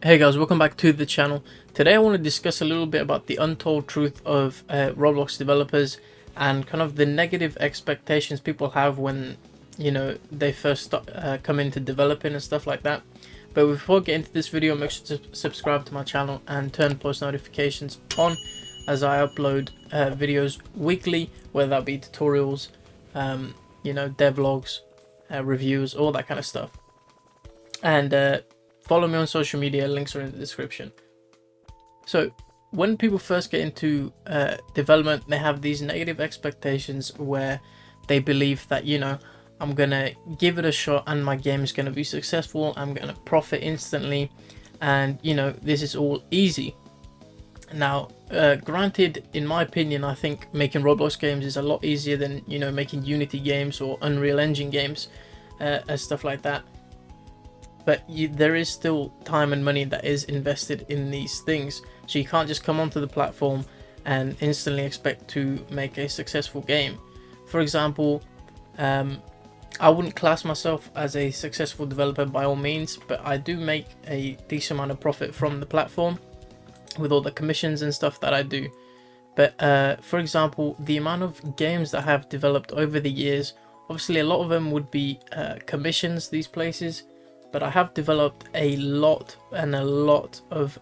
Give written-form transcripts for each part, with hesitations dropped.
Hey guys, welcome back to the channel. Today I want to discuss a little bit about the untold truth of Roblox developers and kind of the negative expectations people have when, they first come into developing and stuff like that. But before I get into this video, make sure to subscribe to my channel and turn post notifications on as I upload videos weekly, whether that be tutorials, devlogs, reviews, all that kind of stuff. And follow me on social media, links are in the description. So when people first get into development, they have these negative expectations where they believe that, I'm gonna give it a shot and my game is gonna be successful, I'm gonna profit instantly, and this is all easy. Now granted, in my opinion, I think making Roblox games is a lot easier than making Unity games or Unreal Engine games and stuff like that. But there is still time and money that is invested in these things, so you can't just come onto the platform and instantly expect to make a successful game. For example, I wouldn't class myself as a successful developer by all means, but I do make a decent amount of profit from the platform with all the commissions and stuff that I do. But for example, the amount of games that I have developed over the years, obviously a lot of them would be commissions, these places. But I have developed a lot of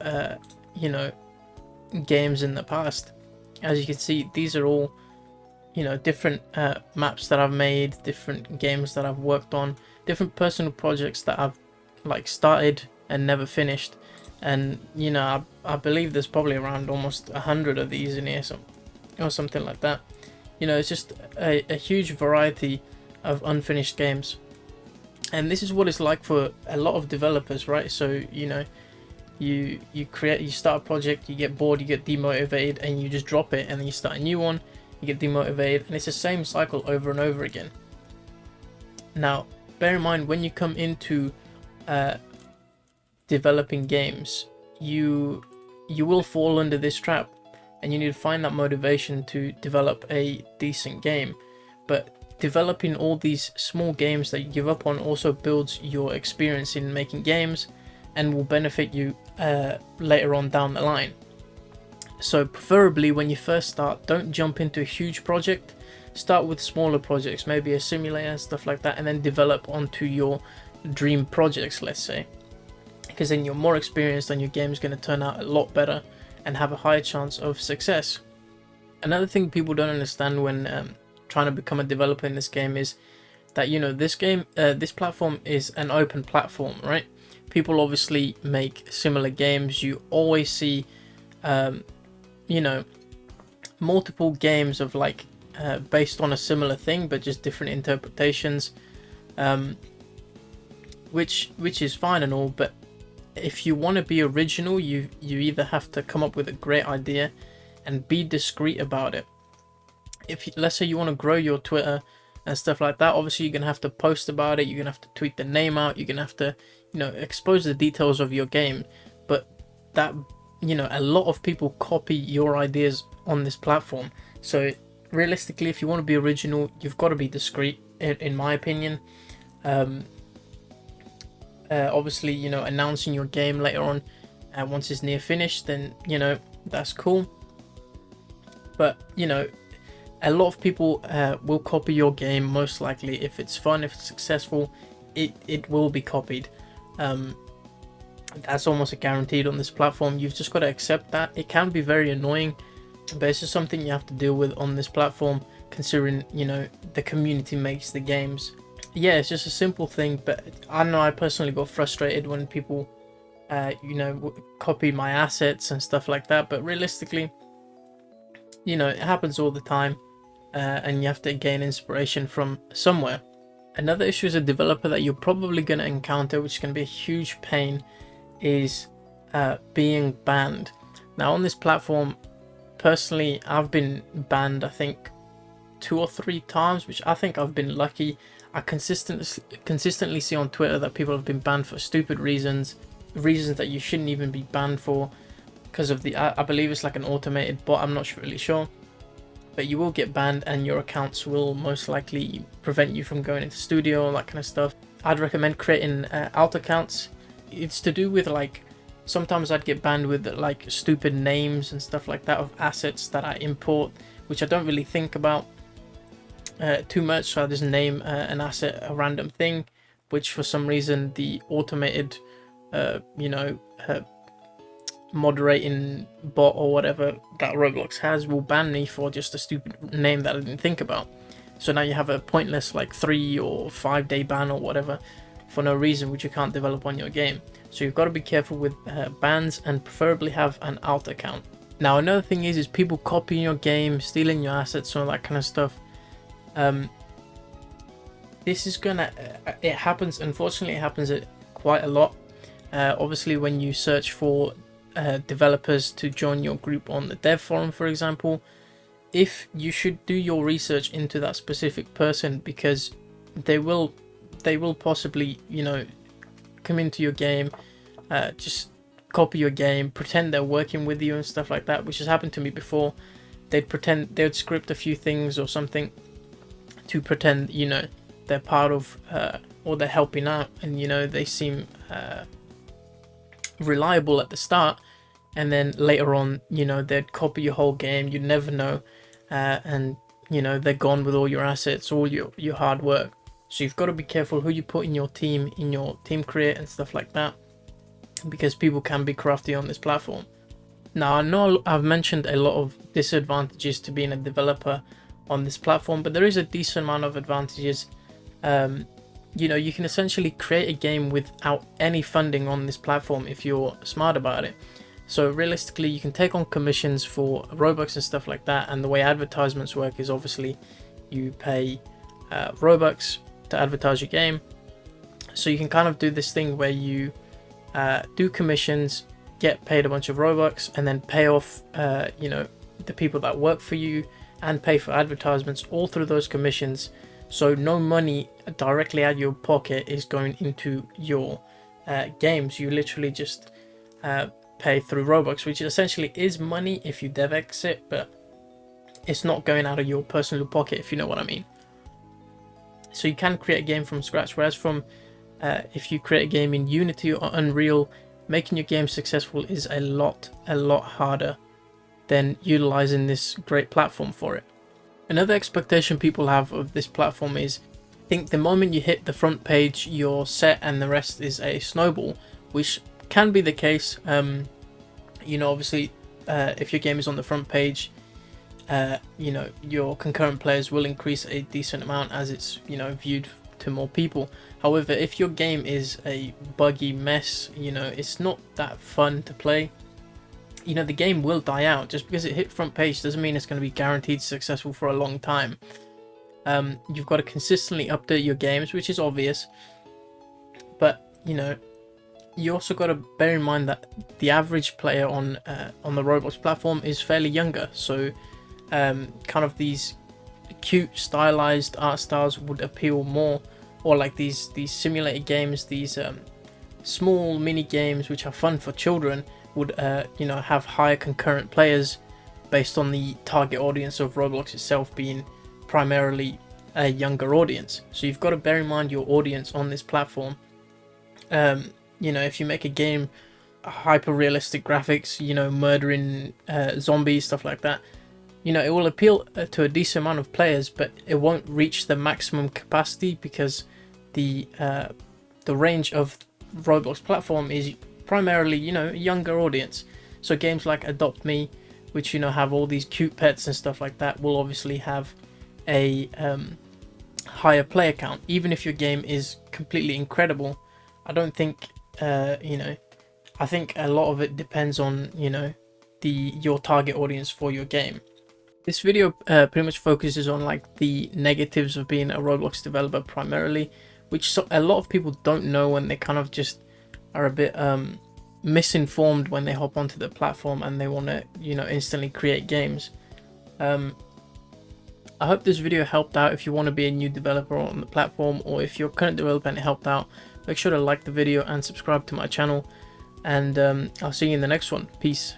games in the past. As you can see, these are all different maps that I've made, different games that I've worked on, different personal projects that I've started and never finished. And I believe there's probably around almost 100 of these in here, or something like that. It's just a huge variety of unfinished games. And this is what it's like for a lot of developers, right? So you start a project, you get bored, you get demotivated, and you just drop it, and then you start a new one, you get demotivated, and it's the same cycle over and over again. Now bear in mind, when you come into developing games, you will fall under this trap, and you need to find that motivation to develop a decent game. But developing all these small games that you give up on also builds your experience in making games and will benefit you later on down the line. So preferably when you first start, don't jump into a huge project. Start with smaller projects, maybe a simulator, stuff like that, and then develop onto your dream projects, let's say, because then you're more experienced and your game is going to turn out a lot better and have a higher chance of success. Another thing people don't understand when trying to become a developer in this game is that this platform is an open platform, right? People obviously make similar games. You always see multiple games of based on a similar thing but just different interpretations, which is fine and all, but if you want to be original, you either have to come up with a great idea and be discreet about it. If let's say you want to grow your Twitter and stuff like that, obviously you're gonna have to post about it, you're gonna have to tweet the name out, you're gonna have to expose the details of your game. But that a lot of people copy your ideas on this platform, so realistically, if you want to be original, you've got to be discreet, in my opinion. Obviously announcing your game later on once it's near finished, then that's cool. But a lot of people will copy your game, most likely. If it's fun, if it's successful, it will be copied. That's almost a guaranteed on this platform. You've just got to accept that. It can be very annoying, but it's just something you have to deal with on this platform, considering the community makes the games. Yeah, it's just a simple thing, but I know I personally got frustrated when people copy my assets and stuff like that. But realistically, it happens all the time. And you have to gain inspiration from somewhere. Another issue as a developer that you're probably going to encounter, which is going to be a huge pain, is being banned. Now on this platform, personally, I've been banned I think 2 or 3 times, which I think I've been lucky. I consistently see on Twitter that people have been banned for stupid reasons that you shouldn't even be banned for, because of I believe it's like an automated bot, I'm not really sure. But you will get banned, and your accounts will most likely prevent you from going into studio, all that kind of stuff. I'd recommend creating alt accounts. It's to do with sometimes I'd get banned with like stupid names and stuff like that of assets that I import, which I don't really think about too much. So I just name an asset a random thing, which for some reason the automated moderating bot or whatever that Roblox has will ban me for just a stupid name that I didn't think about. So now you have a pointless like 3 or 5 day ban or whatever for no reason, which you can't develop on your game. So you've got to be careful with bans, and preferably have an alt account. Now another thing is people copying your game, stealing your assets, all that kind of stuff. This is gonna it happens, unfortunately it happens quite a lot. Obviously when you search for developers to join your group on the dev forum, for example, if you should do your research into that specific person, because they will possibly, you know, come into your game, just copy your game, pretend they're working with you and stuff like that, which has happened to me before. They'd script a few things or something to pretend, you know, they're part of or they're helping out, and you know, they seem reliable at the start, and then later on, you know, they'd copy your whole game. You never know, and you know, they're gone with all your assets, all your hard work. So you've got to be careful who you put in your team create and stuff like that, because people can be crafty on this platform. Now I know I've mentioned a lot of disadvantages to being a developer on this platform, but there is a decent amount of advantages. You know, you can essentially create a game without any funding on this platform if you're smart about it. So realistically, you can take on commissions for Robux and stuff like that, and the way advertisements work is obviously you pay Robux to advertise your game. So you can kind of do this thing where you do commissions, get paid a bunch of Robux, and then pay off you know, the people that work for you, and pay for advertisements all through those commissions. So no money directly out of your pocket is going into your games. You literally just pay through Robux, which essentially is money if you DevX it, but it's not going out of your personal pocket, if you know what I mean. So you can create a game from scratch, whereas from if you create a game in Unity or Unreal, making your game successful is a lot harder than utilizing this great platform for it. Another expectation people have of this platform is, I think the moment you hit the front page, you're set and the rest is a snowball, which can be the case. You know, obviously, if your game is on the front page, you know, your concurrent players will increase a decent amount as it's, you know, viewed to more people. However, if your game is a buggy mess, you know, it's not that fun to play. You know, the game will die out. Just because it hit front page doesn't mean it's going to be guaranteed successful for a long time. You've got to consistently update your games, which is obvious, but you know, you also got to bear in mind that the average player on the Roblox platform is fairly younger. So kind of these cute stylized art styles would appeal more, or like these simulated games, these small mini games which are fun for children would you know, have higher concurrent players based on the target audience of Roblox itself being primarily a younger audience. So you've got to bear in mind your audience on this platform. You know, if you make a game hyper realistic graphics, you know, murdering zombies, stuff like that, you know, it will appeal to a decent amount of players, but it won't reach the maximum capacity because the range of Roblox platform is primarily, you know, a younger audience. So games like Adopt Me, which, you know, have all these cute pets and stuff like that, will obviously have a higher player count. Even if your game is completely incredible, I don't think you know, I think a lot of it depends on, you know, your target audience for your game. This video pretty much focuses on like the negatives of being a Roblox developer primarily, which a lot of people don't know, and they kind of just are a bit misinformed when they hop onto the platform and they want to, you know, instantly create games. I hope this video helped out if you want to be a new developer on the platform, or if you're a current developer and it helped out. Make sure to like the video and subscribe to my channel, and I'll see you in the next one. Peace.